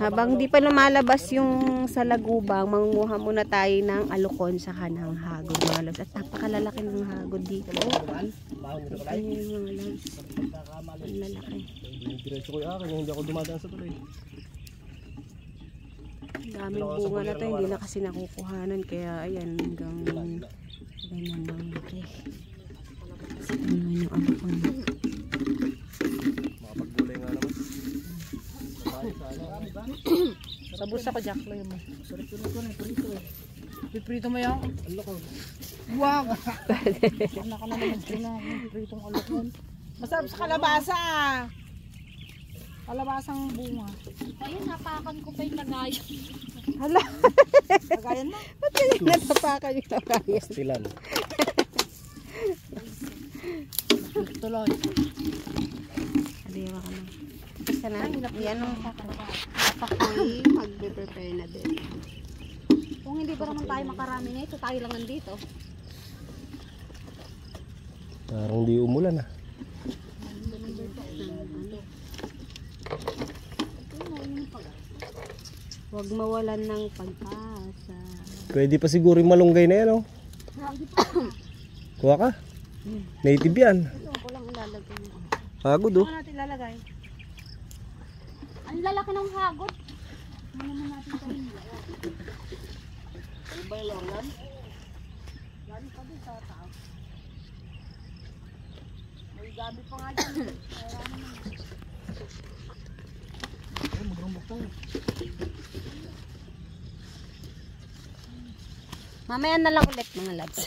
Habang di pa lumalabas yung sa lagubang, mangunguha muna tayo ng alukon sa kanang hagod mga lods. At napakalalaki ng hagod dito. Ayan yung mga lods. Ang lalaki. Diretso ko yung akin, hindi ako dumadaan sa tuloy. Daming bunga na to, hindi na kasi nakukuhanan. Kaya ayan, hanggang ganyan lang ito. Ano yung alukon. Makapaggulay nga naman. Sa bulsa ko, Jack. Layo mo. Piprito mo yan. Alukon. Wow! Naka na naman sila. Pritong alukon. Masarap sa kalabasa. Kalabasang bunga. Ayun, napakan ko pa yung lagayan. Hala! Lagayan mo? Ba't ganyan natapakan yung lagayan? Pastilan. Tuloy. Adiwa ka na. Basta na, yan ang papakoy, magbe-prepare na din. Kung hindi ba naman tayo makarami na ito, tayo lang nandito. Parang di umulan ah. Huwag mawalan ng pag-asa. Pwede pa siguro yung malunggay na yan oh. Kuha ka. Native yan. Ito ko lang ilalagay mo. Hagod oh. Ano natin lalagay? Ang lalaki ng hagod. Ano naman natin tayo? Ano ba yung longan? Lagi pa din sa taas. May gabi pa nga dyan. Ay, magrambok tayo. Mamaya na lang ulit mga lads.